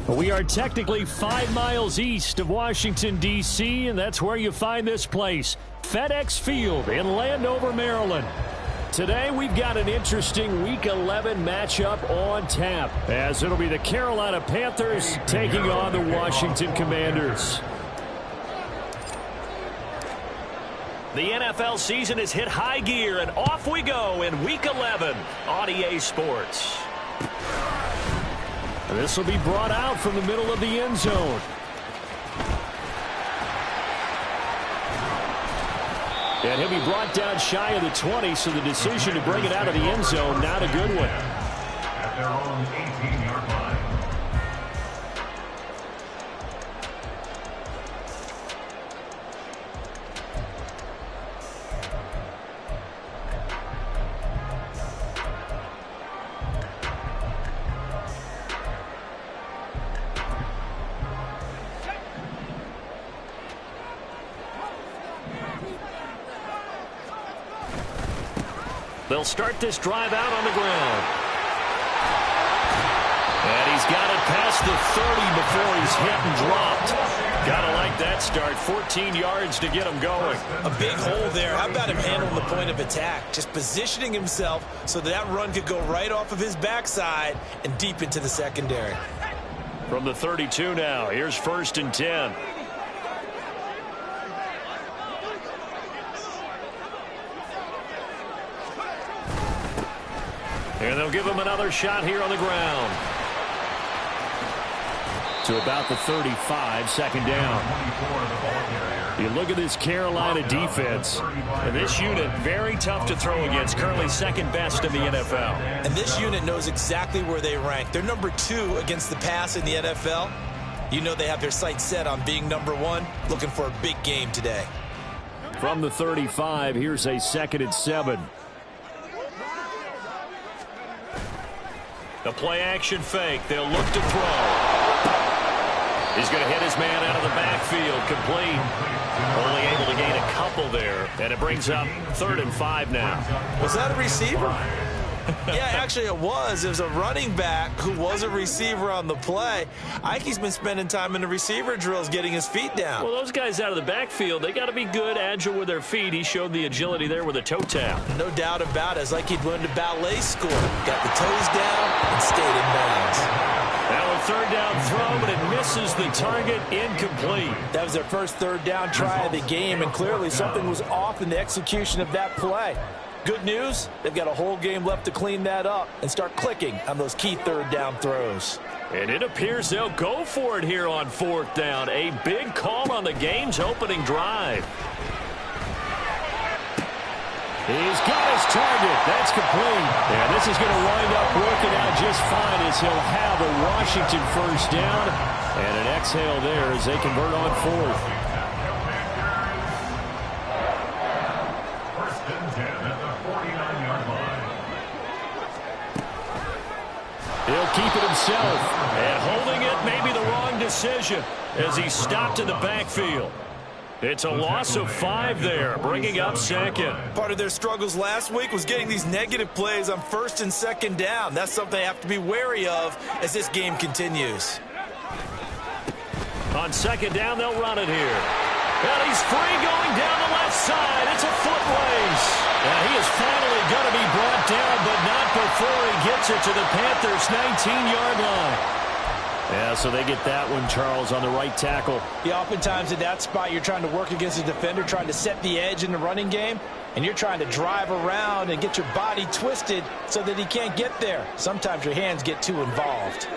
We are technically 5 miles east of Washington, D.C., and that's where you find this place, FedEx Field in Landover, Maryland. Today, we've got an interesting Week 11 matchup on tap, as it'll be the Carolina Panthers taking on the Washington Commanders. The NFL season has hit high gear, and off we go in Week 11 on EA Sports. This will be brought out from the middle of the end zone. And he'll be brought down shy of the 20, so the decision to bring it out of the end zone, not a good one. At their own 18-yard line. They'll start this drive out on the ground. And he's got it past the 30 before he's hit and dropped. Gotta like that start. 14 yards to get him going. A big hole there. How about him handling the point of attack? Just positioning himself so that run could go right off of his backside and deep into the secondary. From the 32 now, here's 1st and 10. And they'll give him another shot here on the ground. To about the 35, 2nd down. You look at this Carolina defense. And this unit, very tough to throw against. Currently 2nd best in the NFL. And this unit knows exactly where they rank. They're number 2 against the pass in the NFL. You know they have their sights set on being number 1, looking for a big game today. From the 35, here's a 2nd and 7. The play-action fake. They'll look to throw. He's going to hit his man out of the backfield. Complete. Only able to gain a couple there. And it brings up 3rd and 5 now. Was that a receiver? Yeah, actually it was. It was a running back who was a receiver on the play. Ike's been spending time in the receiver drills getting his feet down. Well, those guys out of the backfield, they got to be good, agile with their feet. He showed the agility there with a toe tap. No doubt about it. It's like he'd learned a ballet school. Got the toes down and stayed in bounds. Now a 3rd down throw, but it misses the target. Incomplete. That was their first 3rd down try of the game, and clearly something was off in the execution of that play. Good news, they've got a whole game left to clean that up and start clicking on those key 3rd down throws. And it appears they'll go for it here on 4th down. A big call on the game's opening drive. He's got his target. That's complete. And this is going to wind up working out just fine as he'll have a Washington 1st down. And an exhale there as they convert on 4th. He'll keep it himself. And holding it may be the wrong decision as he stopped in the backfield. It's a loss of 5 there, bringing up 2nd. Part of their struggles last week was getting these negative plays on 1st and 2nd down. That's something they have to be wary of as this game continues. On 2nd down, they'll run it here. And he's free going down the left side. It's a foot race. And he is finally going to be brought down, but not before he gets it to the Panthers' 19-yard line. Yeah, so they get that one, Charles, on the right tackle. Yeah, oftentimes at that spot, you're trying to work against a defender, trying to set the edge in the running game, and you're trying to drive around and get your body twisted so that he can't get there. Sometimes your hands get too involved.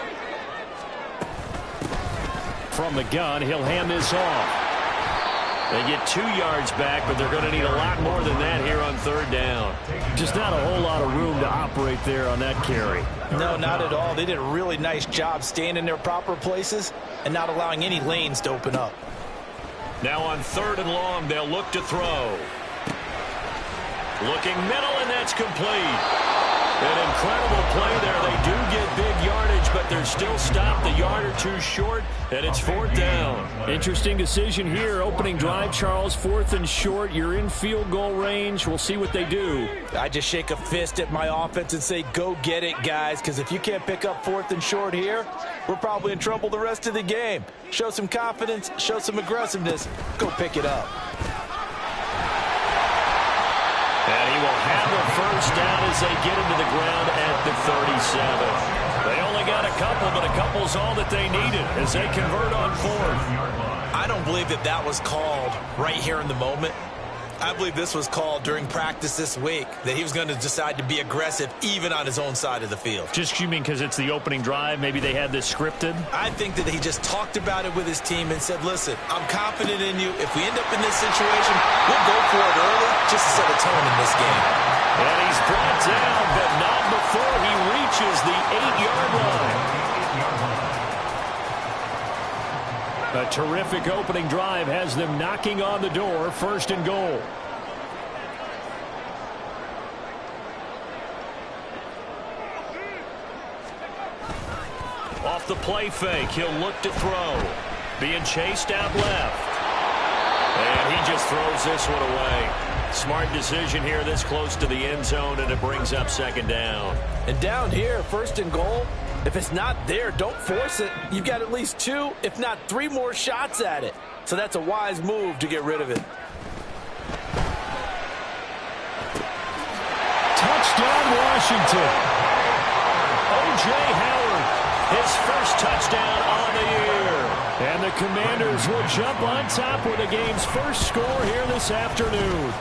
From the gun, he'll hand this off. They get 2 yards back, but they're going to need a lot more than that here on 3rd down. Just not a whole lot of room to operate there on that carry. No, not at all. They did a really nice job staying in their proper places and not allowing any lanes to open up. Now on 3rd and long, they'll look to throw. Looking middle, and that's complete. An incredible play there. They do get big yardage, but they're still stopped a yard or two short, and it's 4th down. Interesting decision here. Opening drive, Charles, 4th and short. You're in field goal range. We'll see what they do. I just shake a fist at my offense and say, go get it, guys, because if you can't pick up 4th and short here, we're probably in trouble the rest of the game. Show some confidence, show some aggressiveness, go pick it up. And he will have a first down as they get into the ground at the 37. They only got a couple, but a couple's all that they needed as they convert on 4th. I don't believe that was called right here in the moment. I believe this was called during practice this week, that he was going to decide to be aggressive even on his own side of the field. Just you mean because it's the opening drive? Maybe they had this scripted? I think that he just talked about it with his team and said, listen, I'm confident in you. If we end up in this situation, we'll go for it early just to set a tone in this game. And he's brought down, but not before he reaches the 8-yard line. A terrific opening drive has them knocking on the door. 1st and goal. Off the play fake, he'll look to throw. Being chased out left. And he just throws this one away. Smart decision here this close to the end zone, and it brings up 2nd down. And down here, 1st and goal, if it's not there, don't force it. You've got at least 2, if not 3 more shots at it. So that's a wise move to get rid of it. Touchdown, Washington. O.J. Howard, his first touchdown on the year. And the Commanders will jump on top with the game's first score here this afternoon.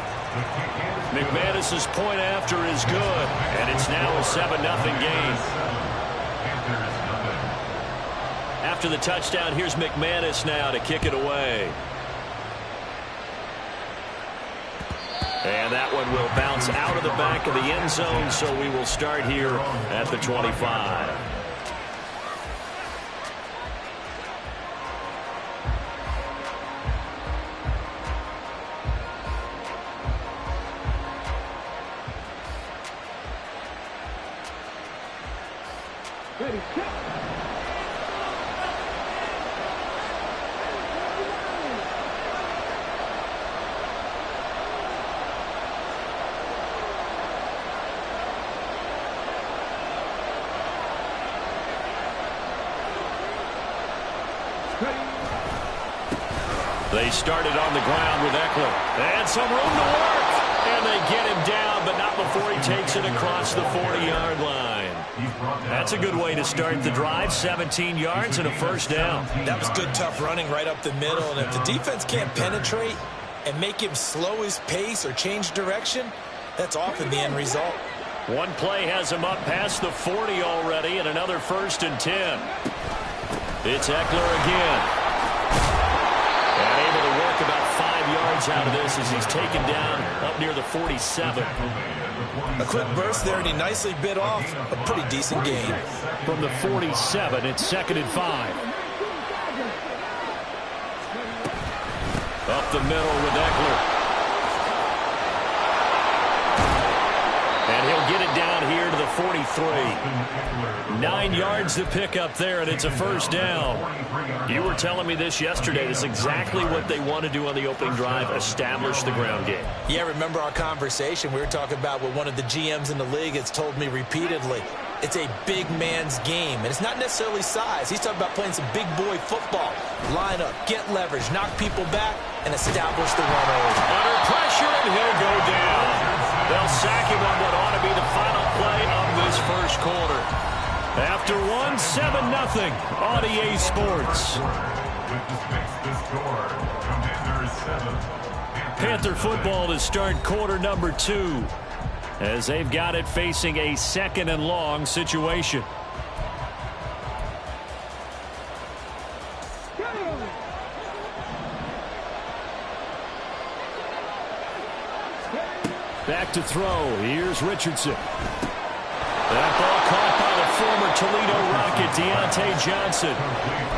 McManus's point after is good, and it's now a 7-0 game. After the touchdown, here's McManus now to kick it away. And that one will bounce out of the back of the end zone, so we will start here at the 25. They started on the ground with Eckler. And some room to work. And they get him down, but not before he takes it across the 40-yard line. That's a good way to start the drive. 17 yards and a first down. That was good, tough running right up the middle. And if the defense can't penetrate and make him slow his pace or change direction, that's often the end result. One play has him up past the 40 already, and another 1st and 10. It's Eckler again. And able to work about 5 yards out of this as he's taken down up near the 47. A quick burst there, and he nicely bit off a pretty decent gain. From the 47, it's 2nd and 5. Up the middle with Eckler. And he'll get it down here to the 43. 9 yards to pick up there, and it's a first down. You were telling me this yesterday. This is exactly what they want to do on the opening drive, establish the ground game. Yeah, remember our conversation? We were talking about what one of the GMs in the league has told me repeatedly. It's a big man's game, and it's not necessarily size. He's talking about playing some big boy football. Line up, get leverage, knock people back, and establish the run early. Under pressure, and he'll go down. They'll sack him on what ought to be the final play of this first quarter. After 1, 7-0 on EA Sports. Panther football to start quarter number 2 as they've got it facing a 2nd and long situation. Back to throw. Here's Richardson. That ball caught by the former Toledo Rocket, Deontay Johnson.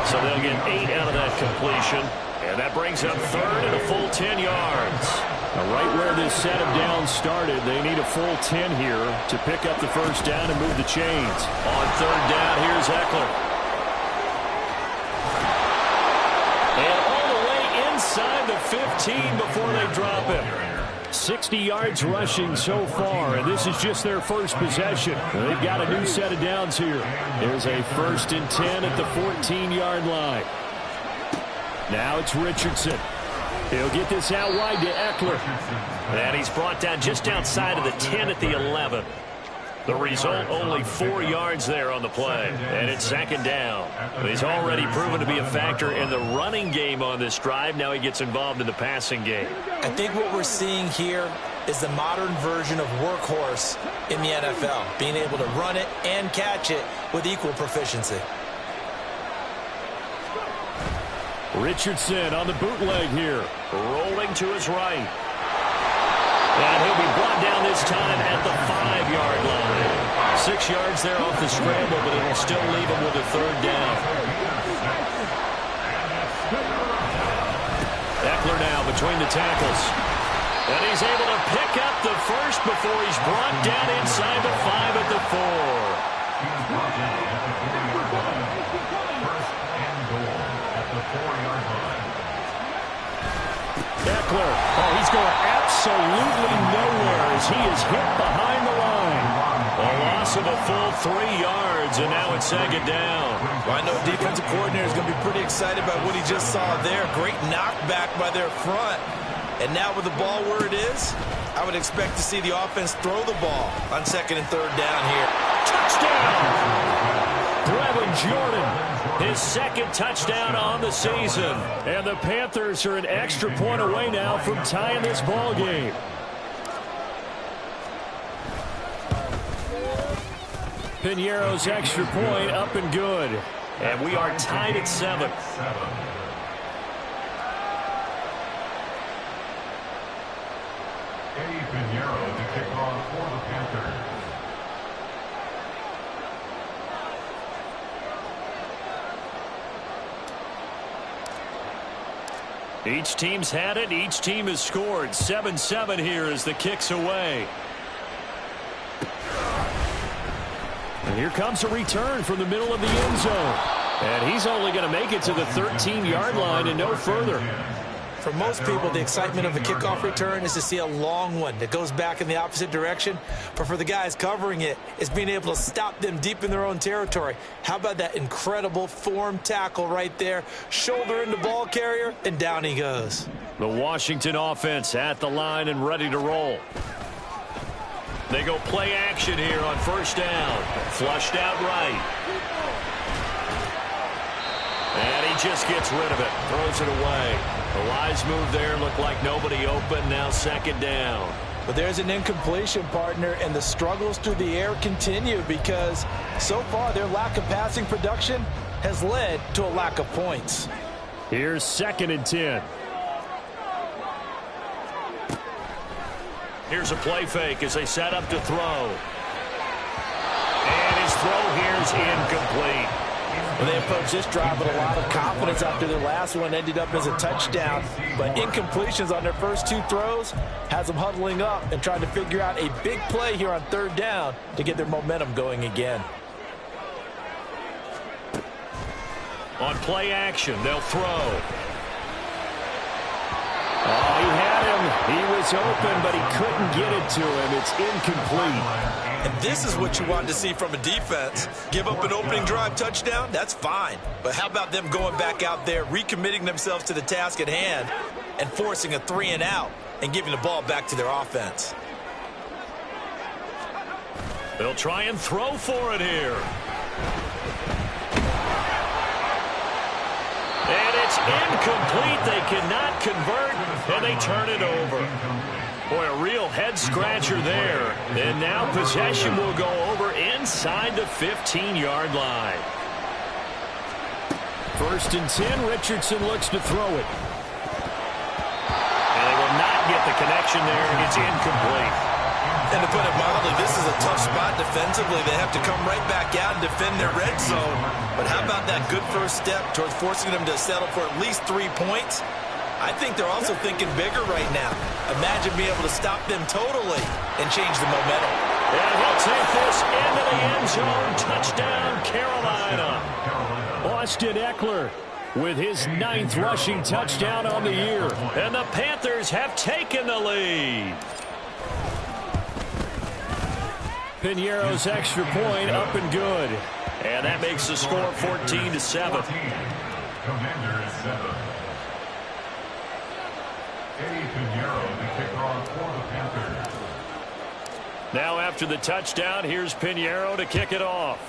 So they'll get 8 out of that completion. And that brings up 3rd and a full 10 yards. Now, right where this set of downs started, they need a full 10 here to pick up the first down and move the chains. On third down, here's Eckler. And all the way inside the 15 before they drop him. 60 yards rushing so far, and this is just their first possession. They've got a new set of downs here. There's a 1st and 10 at the 14-yard line. Now it's Richardson. He'll get this out wide to Eckler. And he's brought down just outside of the 10 at the 11. The result, only 4 yards there on the play. And it's 2nd down. He's already proven to be a factor in the running game on this drive. Now he gets involved in the passing game. I think what we're seeing here is the modern version of workhorse in the NFL, being able to run it and catch it with equal proficiency. Richardson on the bootleg here. Rolling to his right. And he'll be brought down this time at the 5-yard line. 6 yards there off the scramble, but it'll still leave him with a 3rd down. Eckler now between the tackles. And he's able to pick up the first before he's brought down inside the 5 at the 4. Eckler, he's going absolutely nowhere as he is hit behind the line. A loss of a full 3 yards, and now it's 2nd down. Well, I know defensive coordinator is going to be pretty excited about what he just saw there. Great knockback by their front. And now with the ball where it is, I would expect to see the offense throw the ball on 2nd and 3rd down here. Touchdown! Brevin Jordan. His 2nd touchdown on the season. And the Panthers are an extra point away now from tying this ball game. Piñeiro's extra point up and good. And we are tied at 7. Piñeiro to kick off for the Panthers. Each team's had it. Each team has scored. 7-7 here as the kick's away. And here comes a return from the middle of the end zone. And he's only going to make it to the 13-yard line and no further. For most people, the excitement of a kickoff return is to see a long one that goes back in the opposite direction. But for the guys covering it, it's being able to stop them deep in their own territory. How about that incredible form tackle right there? Shoulder into ball carrier, and down he goes. The Washington offense at the line and ready to roll. They go play action here on 1st down. Flushed out right. And he just gets rid of it. Throws it away. The wise move there. Looked like nobody open. Now 2nd down. But there's an incompletion, partner, and the struggles through the air continue because so far their lack of passing production has led to a lack of points. Here's 2nd and 10. Here's a play fake as they set up to throw. And his throw here's incomplete. Well, they approached this drive with a lot of confidence after their last one ended up as a touchdown. But incompletions on their first 2 throws has them huddling up and trying to figure out a big play here on 3rd down to get their momentum going again. On play action, they'll throw. Oh, he had him. He was open, but he couldn't get it to him. It's incomplete. And this is what you want to see from a defense. Give up an opening drive touchdown, that's fine. But how about them going back out there, recommitting themselves to the task at hand, and forcing a 3 and out and giving the ball back to their offense? They'll try and throw for it here. And it's incomplete. They cannot convert, and they turn it over. Boy, a real head-scratcher there. And now possession will go over inside the 15-yard line. 1st and 10, Richardson looks to throw it. And they will not get the connection there. It's incomplete. And to put it mildly, this is a tough spot defensively. They have to come right back out and defend their red zone. But how about that good first step towards forcing them to settle for at least 3 points? I think they're also thinking bigger right now. Imagine being able to stop them totally and change the momentum. And he'll take this into the end zone. Touchdown, Carolina. Austin Eckler with his 9th rushing touchdown on the year. And the Panthers have taken the lead. Piñeiro's extra point up and good. And that makes the score 14-7. Commanders 7. Piñeiro, the kickoff for the Panthers. Now after the touchdown, here's Piñeiro to kick it off.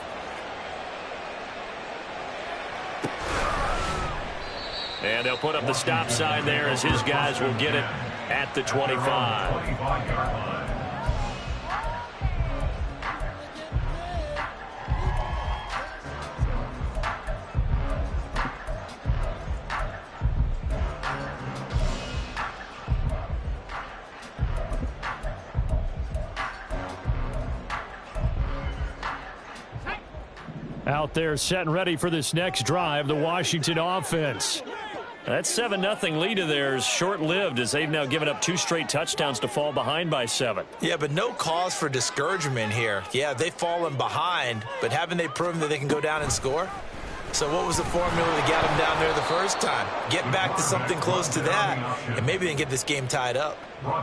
And they'll put up the stop sign there as his guys will get it at the 25. 25-yard line. Out there set and ready for this next drive, the Washington offense. That 7-0 lead of theirs short-lived as they've now given up 2 straight touchdowns to fall behind by 7. Yeah, but no cause for discouragement here. Yeah, they've fallen behind, but haven't they proven that they can go down and score? So what was the formula that got them down there the first time? Get back to something close to that, and maybe they can get this game tied up.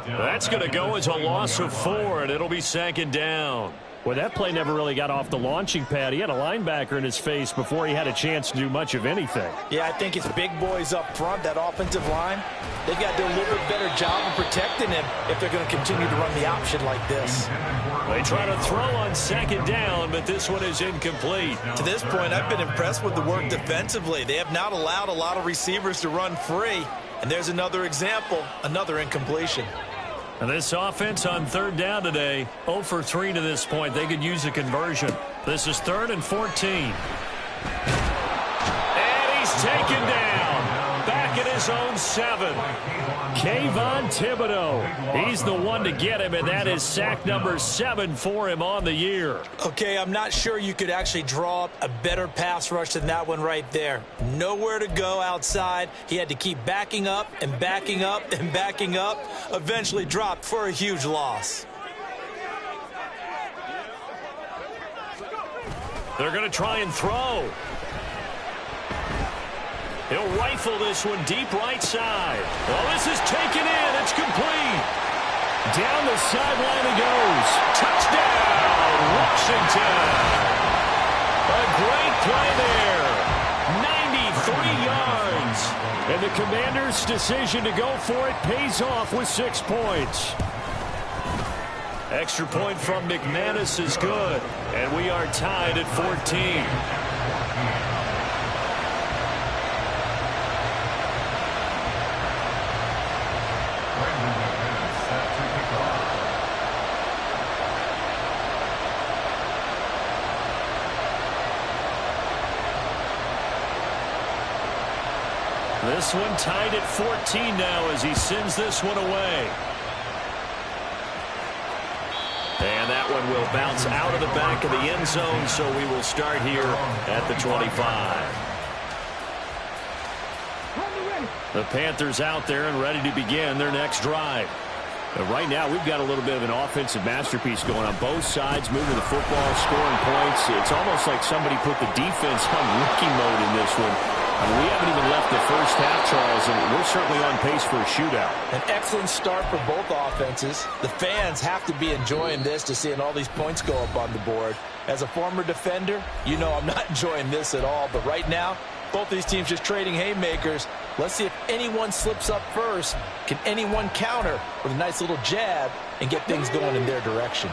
That's going to go as a loss of 4, and it'll be 2nd down. Well, that play never really got off the launching pad. He had a linebacker in his face before he had a chance to do much of anything. Yeah, I think it's big boys up front, that offensive line. They've got to do a little bit better job of protecting him if they're going to continue to run the option like this. They try to throw on 2nd down, but this one is incomplete. To this point, I've been impressed with the work defensively. They have not allowed a lot of receivers to run free. And there's another example, another incompletion. And this offense on 3rd down today, 0 for 3 to this point. They could use a conversion. This is 3rd and 14. And he's taken down. Back at his own 7. Kayvon Thibodeau. He's the one to get him, and that is sack number 7 for him on the year. Okay, I'm not sure you could actually draw up a better pass rush than that one right there. Nowhere to go outside. He had to keep backing up and backing up and backing up. Eventually dropped for a huge loss. They're going to try and throw. He'll rifle this one deep right side. Well, this is taken in. It's complete. Down the sideline he goes. Touchdown, Washington. A great play there. 93 yards. And the Commanders' decision to go for it pays off with 6 points. Extra point from McManus is good. And we are tied at 14. This one tied at 14 now as he sends this one away. And that one will bounce out of the back of the end zone, so we will start here at the 25. The Panthers out there and ready to begin their next drive. Right now, we've got a little bit of an offensive masterpiece going on both sides, moving the football, scoring points. It's almost like somebody put the defense on rookie mode in this one. I mean, we haven't even left the first half, Charles, and we're certainly on pace for a shootout. An excellent start for both offenses. The fans have to be enjoying this to seeing all these points go up on the board. As a former defender, you know I'm not enjoying this at all. But right now, both these teams just trading haymakers. Let's see if anyone slips up first. Can anyone counter with a nice little jab and get things going in their direction?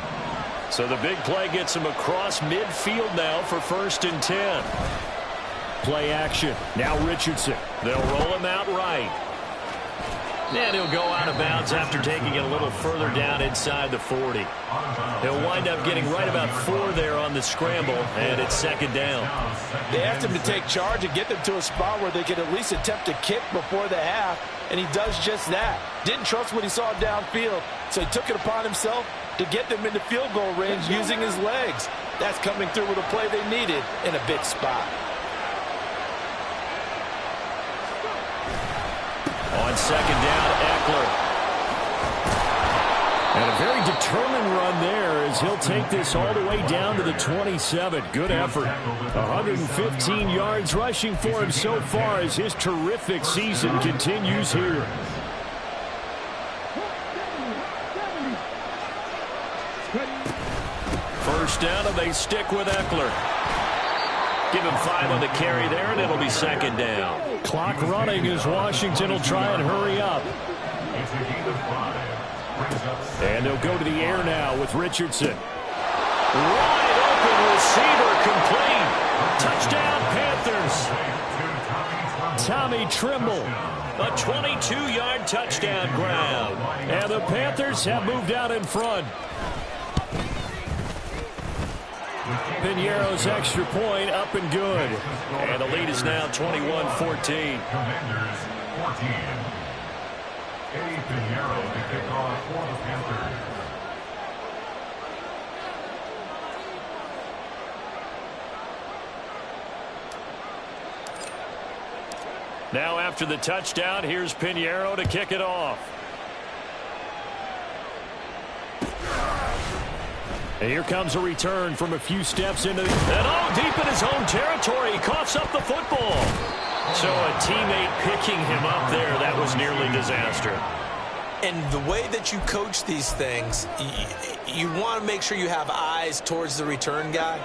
So the big play gets him across midfield now for 1st and 10. Play action. Now Richardson. They'll roll him out right. And he'll go out of bounds after taking it a little further down inside the 40. He'll wind up getting right about 4 there on the scramble, and it's 2nd down. They asked him to take charge and get them to a spot where they could at least attempt a kick before the half, and he does just that. Didn't trust what he saw downfield, so he took it upon himself to get them into field goal range using his legs. That's coming through with a play they needed in a big spot. On second down, Eckler. And a very determined run there as he'll take this all the way down to the 27. Good effort. 115 yards rushing for him so far as his terrific season continues here. First down, and they stick with Eckler. Give him 5 on the carry there, and it'll be second down. Clock running as Washington will try and hurry up. And they'll go to the air now with Richardson. Wide open receiver complete. Touchdown, Panthers. Tommy Trimble. A 22-yard touchdown grab. And the Panthers have moved out in front. Piñeiro's extra point up and good. And the lead is now 21-14. Commanders 14. Piñeiro to kick off for the Panthers. Now after the touchdown, here's Piñeiro to kick it off. And here comes a return from a few steps into the... And all deep in his own territory, he coughs up the football. So a teammate picking him up there, that was nearly disaster. And the way that you coach these things, you want to make sure you have eyes towards the return guy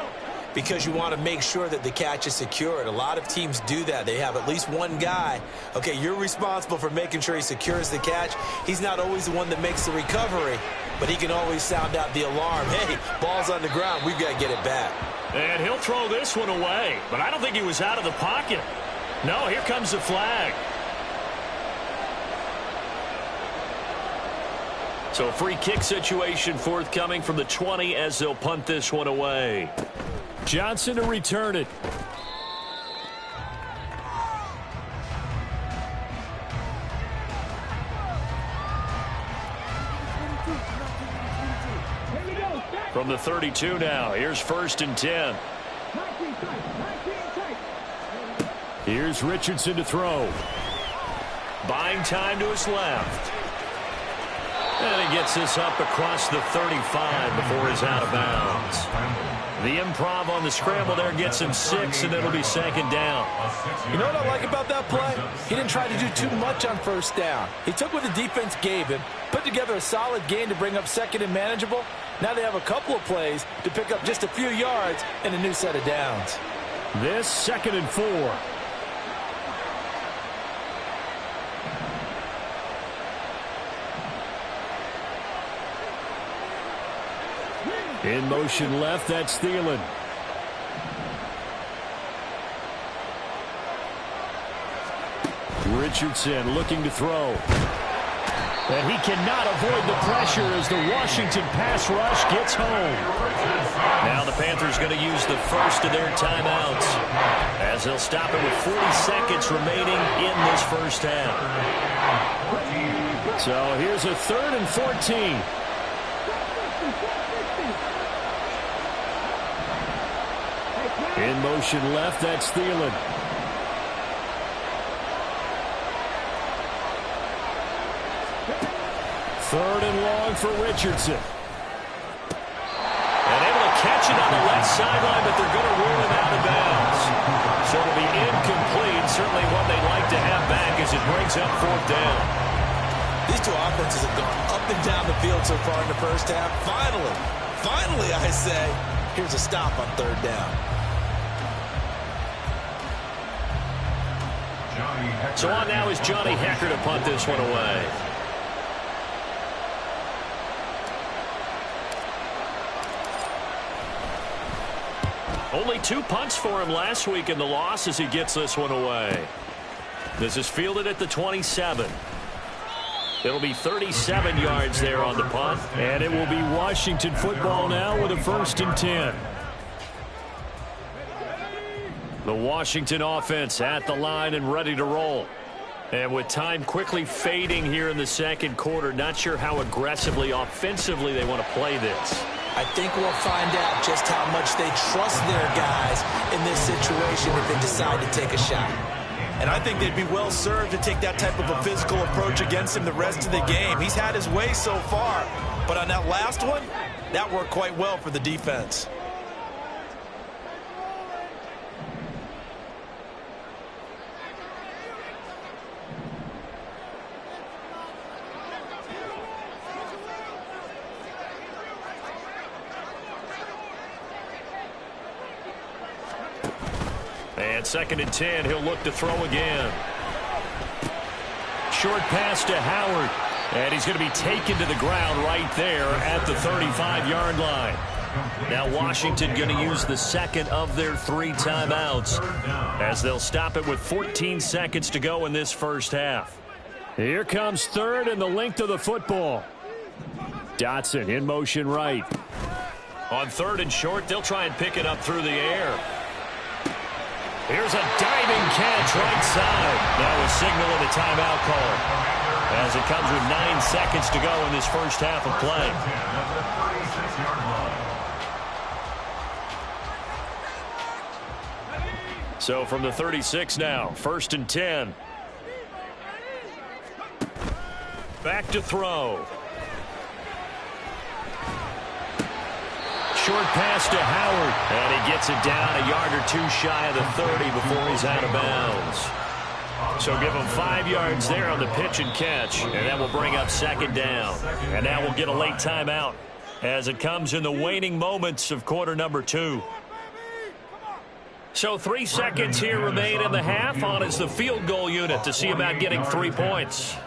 because you want to make sure that the catch is secured. A lot of teams do that. They have at least one guy. Okay, you're responsible for making sure he secures the catch. He's not always the one that makes the recovery, but he can always sound out the alarm. Hey, ball's on the ground. We've got to get it back. And he'll throw this one away, but I don't think he was out of the pocket. No, here comes the flag. So a free kick situation forthcoming from the 20 as they'll punt this one away. Johnson to return it. From the 32 now, here's 1st and 10. Here's Richardson to throw. Buying time to his left. And he gets this up across the 35 before he's out of bounds. The improv on the scramble there gets him 6, and it'll be second down. You know what I like about that play? He didn't try to do too much on first down. He took what the defense gave him, put together a solid game to bring up second and manageable. Now they have a couple of plays to pick up just a few yards and a new set of downs. This 2nd and 4. In motion left, that's Thielen. Richardson looking to throw. And he cannot avoid the pressure as the Washington pass rush gets home. Now the Panthers going to use the first of their timeouts as they'll stop it with 40 seconds remaining in this first half. So here's a 3rd and 14. In motion left, that's Thielen. Third and long for Richardson. And able to catch it on the left sideline, but they're going to rule him out of bounds. So it'll be incomplete. Certainly one they'd like to have back as it brings up 4th down. These two offenses have gone up and down the field so far in the first half. Finally, I say, here's a stop on 3rd down. So on now is Johnny Hekker to punt this one away. Only 2 punts for him last week in the loss as he gets this one away. This is fielded at the 27. It'll be 37 yards there on the punt. And it will be Washington football now with a 1st and 10. The Washington offense at the line and ready to roll. And with time quickly fading here in the second quarter, not sure how aggressively, offensively they want to play this. I think we'll find out just how much they trust their guys in this situation if they decide to take a shot. And I think they'd be well served to take that type of a physical approach against him the rest of the game. He's had his way so far, but on that last one, that worked quite well for the defense. And 2nd and 10, he'll look to throw again. Short pass to Howard. And he's going to be taken to the ground right there at the 35-yard line. Now Washington going to use the second of their 3 timeouts as they'll stop it with 14 seconds to go in this first half. Here comes 3rd and the length of the football. Dotson in motion right. On 3rd and short, they'll try and pick it up through the air. Here's a diving catch right side. That was signaling a timeout call as it comes with 9 seconds to go in this first half of play. So from the 36 now, 1st and 10. Back to throw. Short pass to Howard, and he gets it down a yard or 2 shy of the 30 before he's out of bounds. So give him 5 yards there on the pitch and catch, and that will bring up 2nd down. And now we'll get a late timeout as it comes in the waning moments of quarter number 2. So 3 seconds here remain in the half. On is the field goal unit to see about getting 3 points.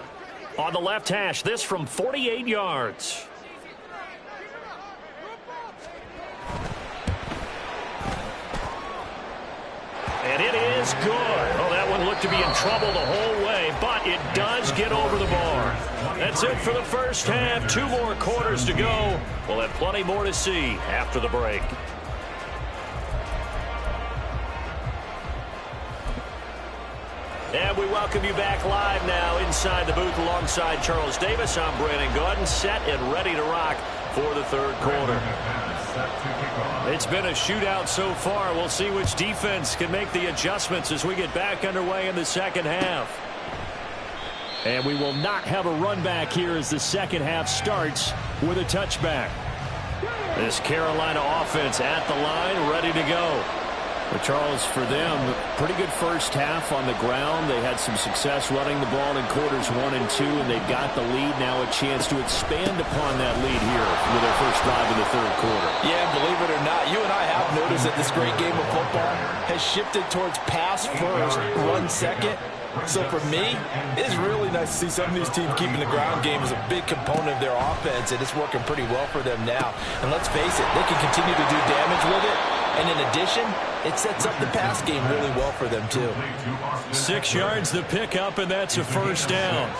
On the left hash, this from 48 yards. And it is good. Oh, that one looked to be in trouble the whole way, but it does get over the bar. That's it for the first half. 2 more quarters to go. We'll have plenty more to see after the break. And we welcome you back live now inside the booth alongside Charles Davis. I'm Brandon Gordon, set and ready to rock for the 3rd quarter. It's been a shootout so far. We'll see which defense can make the adjustments as we get back underway in the 2nd half. And we will not have a run back here as the 2nd half starts with a touchback. This Carolina offense at the line, ready to go. But Charles, for them, pretty good first half on the ground. They had some success running the ball in quarters 1 and 2, and they've got the lead. Now a chance to expand upon that lead here with their first drive in the 3rd quarter. Yeah, believe it or not, you and I have noticed that this great game of football has shifted towards pass first, run second. So for me, it's really nice to see some of these teams keeping the ground game as a big component of their offense, and it's working pretty well for them now. And let's face it, they can continue to do damage with it. And in addition, it sets up the pass game really well for them, too. 6 yards the pickup, and that's a first down.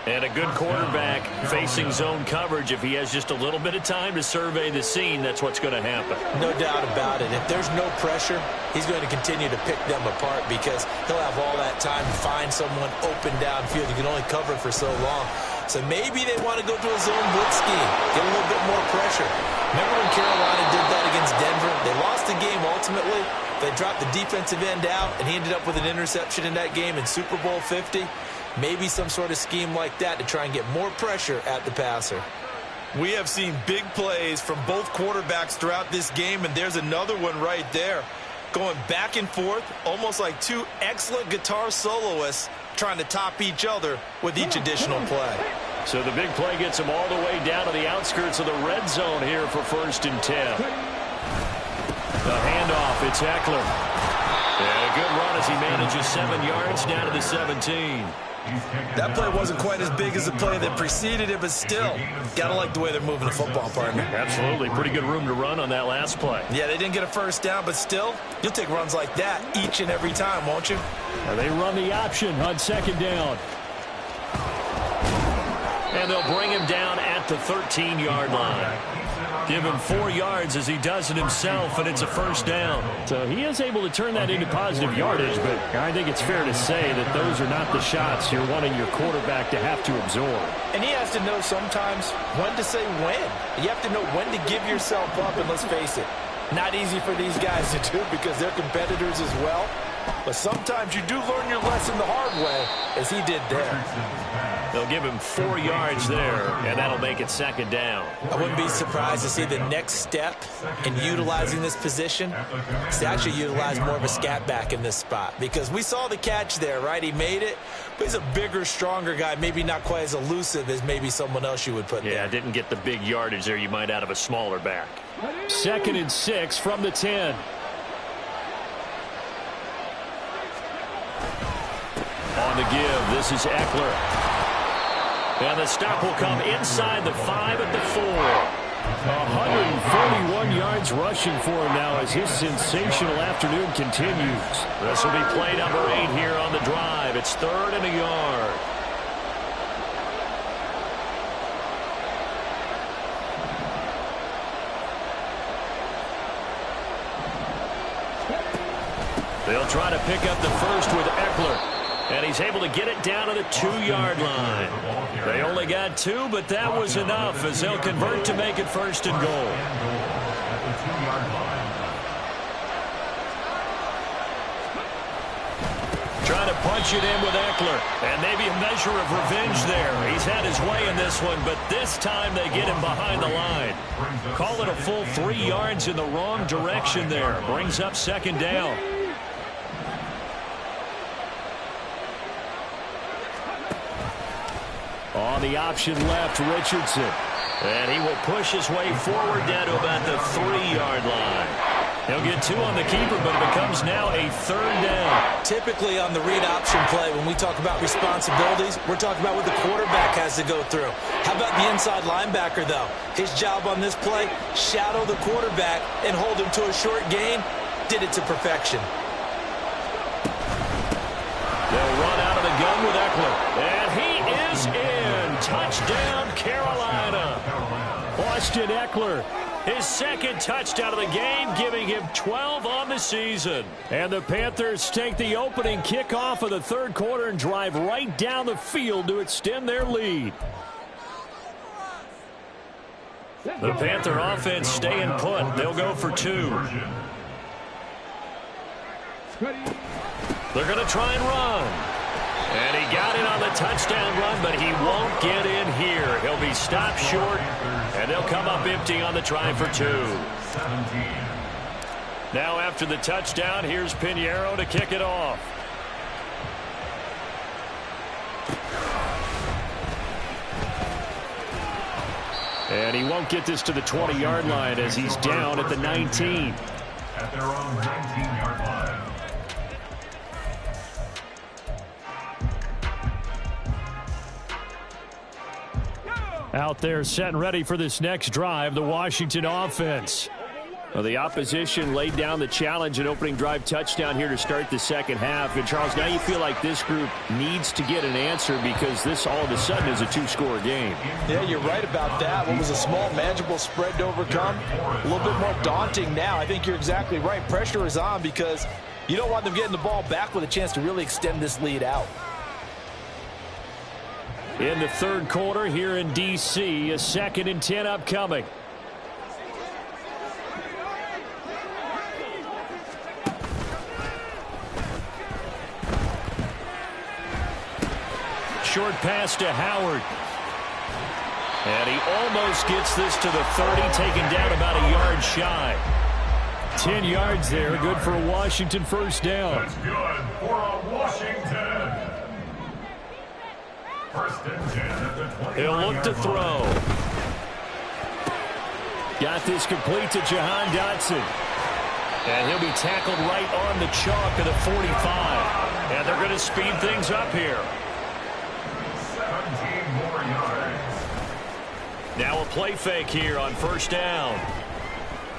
And a good quarterback facing zone coverage. If he has just a little bit of time to survey the scene, that's what's going to happen. No doubt about it. If there's no pressure, he's going to continue to pick them apart because he'll have all that time to find someone open downfield. You can only cover for so long. So maybe they want to go to a zone blitz scheme, get a little bit more pressure. Remember when Carolina did that against Denver? They lost the game ultimately. They dropped the defensive end out, and he ended up with an interception in that game in Super Bowl 50. Maybe some sort of scheme like that to try and get more pressure at the passer. We have seen big plays from both quarterbacks throughout this game, and there's another one right there. Going back and forth, almost like 2 excellent guitar soloists trying to top each other with each additional play. So the big play gets them all the way down to the outskirts of the red zone here for 1st and 10. The handoff, it's Eckler. And a good run as he manages 7 yards down to the 17. That play wasn't quite as big as the play that preceded it, but still, gotta like the way they're moving the football, partner. Absolutely. Pretty good room to run on that last play. Yeah, they didn't get a first down, but still, you'll take runs like that each and every time, won't you? And they run the option on 2nd down. And they'll bring him down at the 13-yard line. Give him 4 yards as he does it himself, and it's a first down. So he is able to turn that into positive yardage, but I think it's fair to say that those are not the shots you're wanting your quarterback to have to absorb. And he has to know sometimes when to say when. You have to know when to give yourself up, and let's face it, not easy for these guys to do because they're competitors as well. But sometimes you do learn your lesson the hard way, as he did there. They'll give him 4 yards there, and that'll make it second down. I wouldn't be surprised to see the next step in utilizing this position is to actually utilize more of a scat back in this spot. Because we saw the catch there, right? He made it, but he's a bigger, stronger guy, maybe not quite as elusive as maybe someone else you would put there. Yeah, didn't get the big yardage there you might out of a smaller back. 2nd and 6 from the 10. On the give, this is Eckler. And the stop will come inside the 5 at the 4. 141 yards rushing for him now as his sensational afternoon continues. This will be play number 8 here on the drive. It's 3rd and a yard. They'll try to pick up the first with Eckler. And he's able to get it down to the 2-yard line. They only got 2, but that was enough as they'll convert to make it 1st and goal. Trying to punch it in with Eckler. And maybe a measure of revenge there. He's had his way in this one, but this time they get him behind the line. Call it a full 3 yards in the wrong direction there. Brings up 2nd down. On the option left, Richardson. And he will push his way forward down to about the 3-yard line. He'll get 2 on the keeper, but it becomes now a 3rd down. Typically on the read option play, when we talk about responsibilities, we're talking about what the quarterback has to go through. How about the inside linebacker, though? His job on this play, shadow the quarterback and hold him to a short gain. Did it to perfection. They'll run out of the gun with Eckler. And he is in. Touchdown, Carolina. Austin Eckler. His 2nd touchdown of the game, giving him 12 on the season. And the Panthers take the opening kickoff of the 3rd quarter and drive right down the field to extend their lead. The Panther offense staying put. They'll go for 2. They're going to try and run. And he got in on the touchdown run, but he won't get in here. He'll be stopped short, and they'll come up empty on the try for 2. Now after the touchdown, here's Pinheiro to kick it off. And he won't get this to the 20-yard line as he's down at the 19. At their own 19-yard line. Out there set and ready for this next drive, the Washington offense. Well, the opposition laid down the challenge and opening drive touchdown here to start the 2nd half. And, Charles, now you feel like this group needs to get an answer because this all of a sudden is a 2-score game. Yeah, you're right about that. What was a small, manageable spread to overcome, a little bit more daunting now. I think you're exactly right. Pressure is on because you don't want them getting the ball back with a chance to really extend this lead out. In the 3rd quarter here in D.C., a 2nd and 10 upcoming. Short pass to Howard. And he almost gets this to the 30, taken down about a yard shy. 10 yards there, good for a Washington 1st down. That's good for a Washington. 1st and 10 at the 20. He'll look to throw. Got this complete to Jahan Dotson. And he'll be tackled right on the chalk of the 45. And they're going to speed things up here. 17 more yards. Now a play fake here on 1st down.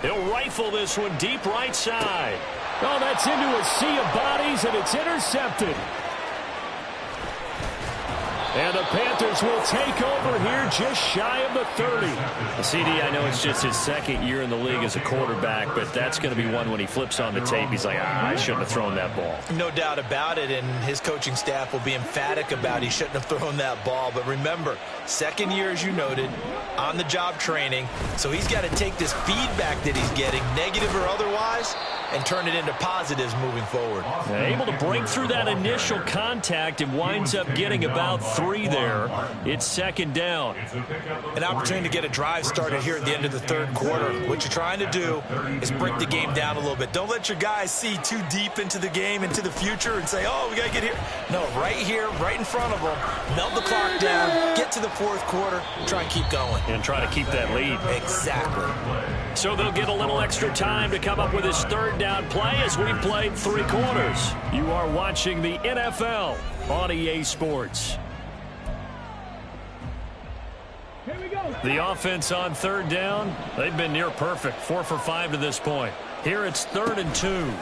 He'll rifle this one deep right side. Oh, that's into a sea of bodies, and it's intercepted. And the Panthers will take over here just shy of the 30. CD, I know it's just his 2nd year in the league as a quarterback, but that's going to be one when he flips on the tape. He's like, I shouldn't have thrown that ball. No doubt about it, and his coaching staff will be emphatic about he shouldn't have thrown that ball. But remember, 2nd year, as you noted, on-the-job training, so he's got to take this feedback that he's getting, negative or otherwise, and turn it into positives moving forward. Able to break through that initial contact and winds up getting about 3 there. It's second down. An opportunity to get a drive started here at the end of the third quarter. What you're trying to do is break the game down a little bit. Don't let your guys see too deep into the game, into the future, and say, oh, we got to get here. No, right here, right in front of them, melt the clock down, get to the fourth quarter, try and keep going. And try to keep that lead. Exactly. So they'll get a little extra time to come up with his third down play as we've played 3 quarters. You are watching the NFL on EA Sports. Here we go. The offense on third down, they've been near perfect. 4 for 5 to this point. Here it's 3rd and 2.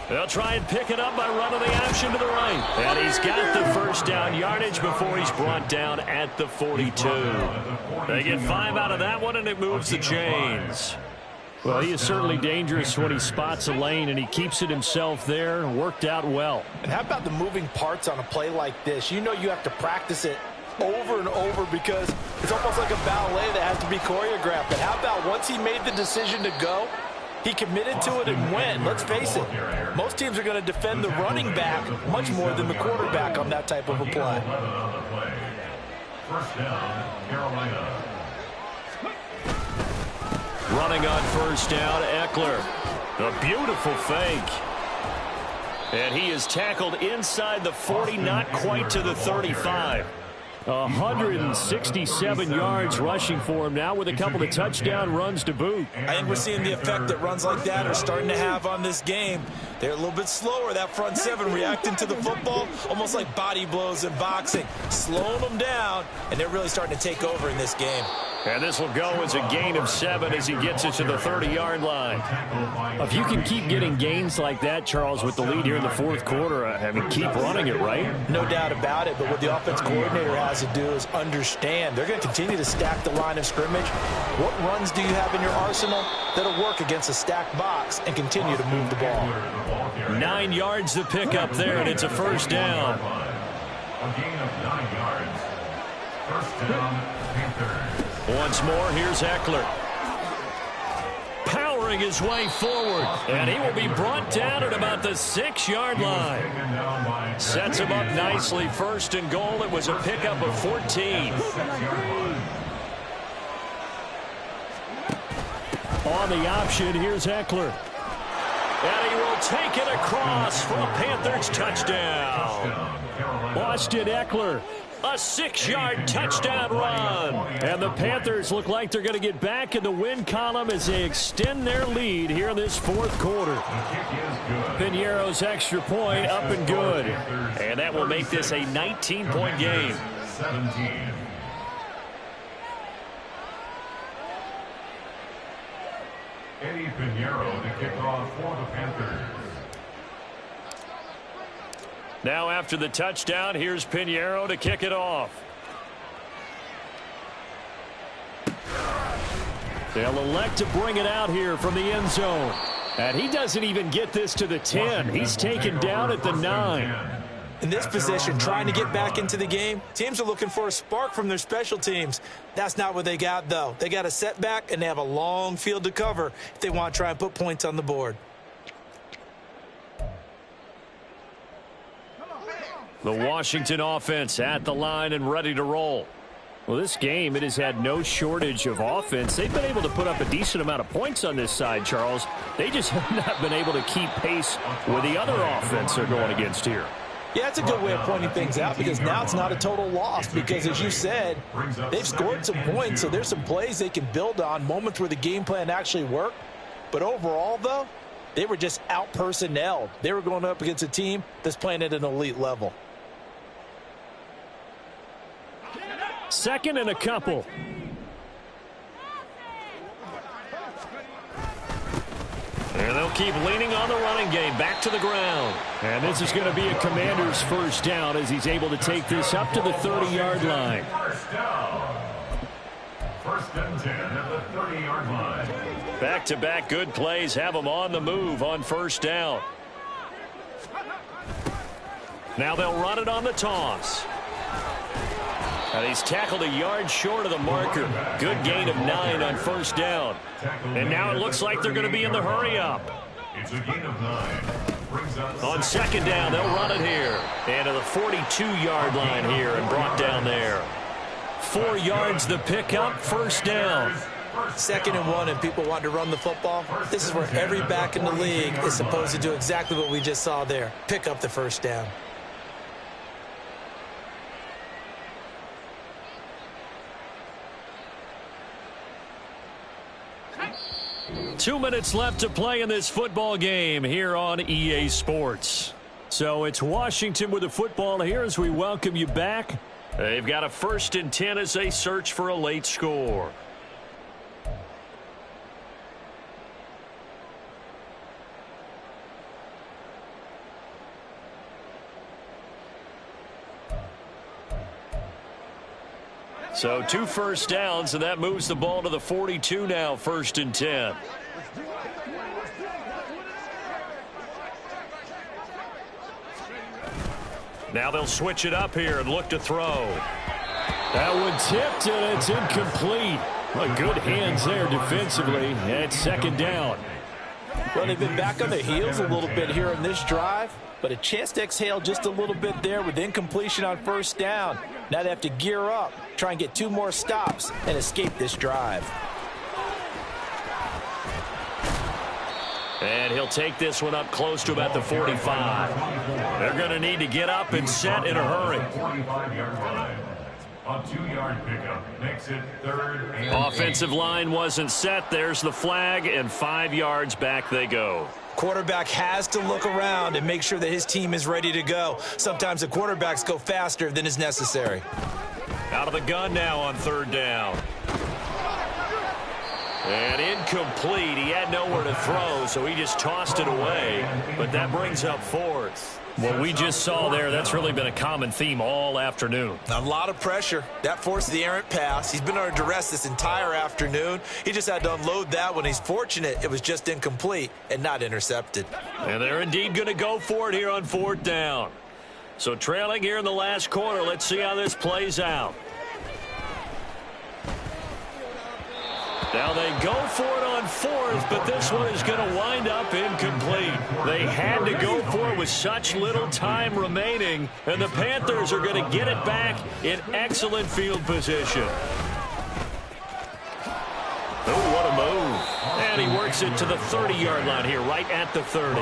They'll try and pick it up by running the option to the right. And he's got the first down yardage before he's brought down at the 42. They get 5 out of that one, and it moves the chains. Well, he is certainly dangerous when he spots a lane, and he keeps it himself there. Worked out well. And how about the moving parts on a play like this? You know you have to practice it over and over because it's almost like a ballet that has to be choreographed. But how about once he made the decision to go, he committed to it and went. Let's face it, most teams are going to defend the running back much more than the quarterback on that type of a play. First down, Carolina. Running on first down, Eckler. A beautiful fake. And he is tackled inside the 40, not quite to the 35. 167 yards rushing for him now with a couple of touchdown runs to boot. I think we're seeing the effect that runs like that are starting to have on this game. They're a little bit slower, that front seven, reacting to the football, almost like body blows in boxing, slowing them down, and they're really starting to take over in this game. And this will go as a gain of 7 as he gets it to the 30-yard line. If you can keep getting gains like that, Charles, with the lead here in the fourth quarter, I mean, keep running it, right? No doubt about it, but what the offense coordinator has to do is understand. They're going to continue to stack the line of scrimmage. What runs do you have in your arsenal that'll work against a stacked box and continue to move the ball? 9 yards to pick up there, and it's a first down. A gain of 9 yards. First down, Panthers. Once more, here's Eckler. Powering his way forward, and he will be brought down at about the 6-yard line. Sets him up nicely. First and goal. It was a pickup of 14. On the option, here's Eckler. And he will take it across for a Panthers touchdown. Austin Eckler. A 6-yard touchdown run. And the Panthers look like they're going to get back in the win column as they extend their lead here in this fourth quarter. Piñeiro's extra point up and good. And that will make this a 19-point game. 17. Eddie Piñeiro to kick off for the Panthers. Now after the touchdown, here's Piñeiro to kick it off. They'll elect to bring it out here from the end zone. And he doesn't even get this to the 10. He's taken down at the 9. In this position, trying to get back into the game, teams are looking for a spark from their special teams. That's not what they got, though. They got a setback, and they have a long field to cover if they want to try and put points on the board. The Washington offense at the line and ready to roll. Well, this game, it has had no shortage of offense. They've been able to put up a decent amount of points on this side, Charles. They just have not been able to keep pace with the other offense they're going against here. Yeah, that's a good way of pointing things out because now it's not a total loss because, as you said, they've scored some points, so there's some plays they can build on, moments where the game plan actually worked. But overall, though, they were just out-personnelled. They were going up against a team that's playing at an elite level. Second and a couple. And they'll keep leaning on the running game. Back to the ground. And this is going to be a Commander's first down as he's able to take this up to the 30-yard line. First down. First and 10 at the 30-yard line. Back-to-back good plays have them on the move on first down. Now they'll run it on the toss. And he's tackled a yard short of the marker. Good gain of 9 on first down. And now it looks like they're going to be in the hurry-up. It's a gain of 9. Brings up On second down, they'll run it here. And to the 42-yard line here and brought down there. 4 yards the pickup, first down. 2nd and 1 and people want to run the football. This is where every back in the league is supposed to do exactly what we just saw there. Pick up the first down. Two minutes left to play in this football game here on EA Sports. So it's Washington with the football here as we welcome you back. They've got a 1st and 10 as they search for a late score. So 2 first downs, and that moves the ball to the 42 now, 1st and 10. Now they'll switch it up here and look to throw. That one tipped, and it's incomplete. Well, good hands there defensively at 2nd down. Well, they've been back on their heels a little bit here in this drive, but a chance to exhale just a little bit there with incompletion on 1st down. Now they have to gear up, try and get 2 more stops, and escape this drive. And he'll take this one up close to about the 45. They're going to need to get up and set in a hurry. 45-yard line. A 2-yard pickup makes it 3rd and Offensive line wasn't set. There's the flag, and 5 yards back they go. Quarterback has to look around and make sure that his team is ready to go. Sometimes the quarterbacks go faster than is necessary. Out of the gun now on 3rd down. And incomplete. He had nowhere to throw, so he just tossed it away. But that brings up 4th. What we just saw there, that's really been a common theme all afternoon. A lot of pressure. That forced the errant pass. He's been under duress this entire afternoon. He just had to unload that one. He's fortunate it was just incomplete and not intercepted. And they're indeed going to go for it here on 4th down. So trailing here in the last quarter. Let's see how this plays out. Now they go for it on 4th, but this one is going to wind up incomplete. They had to go for it with such little time remaining, and the Panthers are going to get it back in excellent field position. Oh, what a move. And he works it to the 30-yard line here, right at the 30.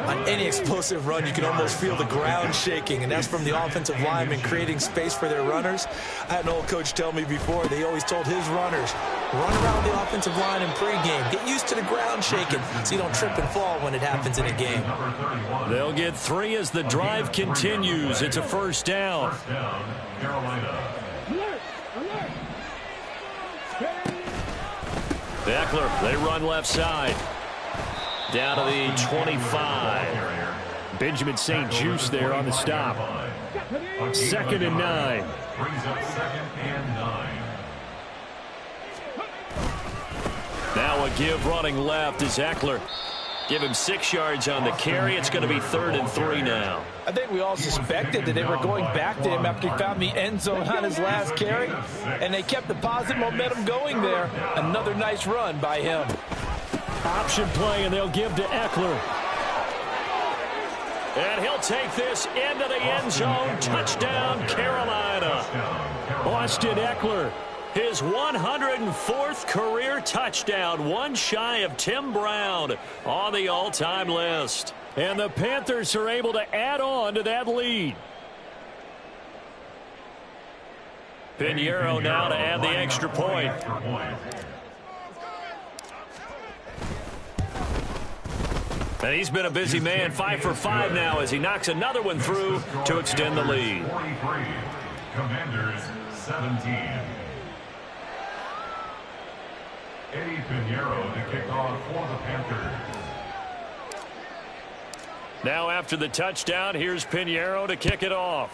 On any explosive run, you can almost feel the ground shaking, and that's from the offensive linemen creating space for their runners. I had an old coach tell me before, they always told his runners, run around the offensive line in pregame. Get used to the ground shaking so you don't trip and fall when it happens in a game. They'll get 3 as the drive continues. It's a 1st down. Carolina. Eckler, they run left side. Down to the 25. Benjamin St. Juste there on the stop. 2nd and 9. Brings up 2nd and 9. Now a give running left is Eckler. Give him 6 yards on the carry. It's going to be 3rd and 3 now. I think we all suspected that they were going back to him after he found the end zone on his last carry, and they kept the positive momentum going there. Another nice run by him. Option play, and they'll give to Eckler. And he'll take this into the end zone. Touchdown, Carolina. Austin Eckler. His 104th career touchdown, one shy of Tim Brown on the all-time list. And the Panthers are able to add on to that lead. Pinheiro now to add the extra point. And he's been a busy man, 5 for 5 now as he knocks another one through to extend the lead. 43. Commanders 17. Eddie Pinheiro to kick off for the Panthers. Now after the touchdown, here's Pinheiro to kick it off.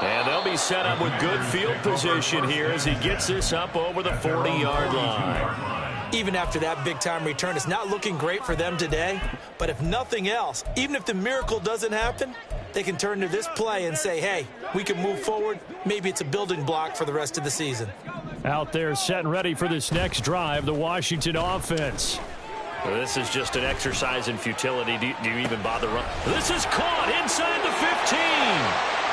And they'll be set up with good field position here as he gets this up over the 40-yard line. Even after that big-time return, it's not looking great for them today. But if nothing else, even if the miracle doesn't happen, they can turn to this play and say, hey, we can move forward. Maybe it's a building block for the rest of the season. Out there set and ready for this next drive, the Washington offense. Well, this is just an exercise in futility. Do you even bother running? This is caught inside the 15.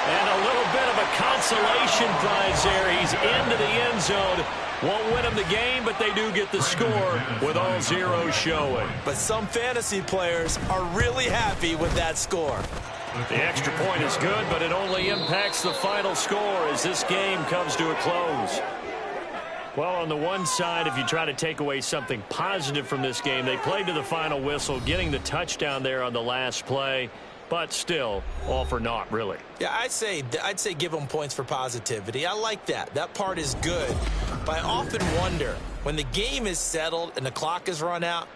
And a little bit of a consolation prize there. He's into the end zone. Won't win them the game, but they do get the score with all zeros showing. But some fantasy players are really happy with that score. The extra point is good, but it only impacts the final score as this game comes to a close. Well, on the one side, if you try to take away something positive from this game, they played to the final whistle, getting the touchdown there on the last play. But still, all for naught, really. Yeah, I'd say give them points for positivity. I like that. That part is good. But I often wonder, when the game is settled and the clock is run out,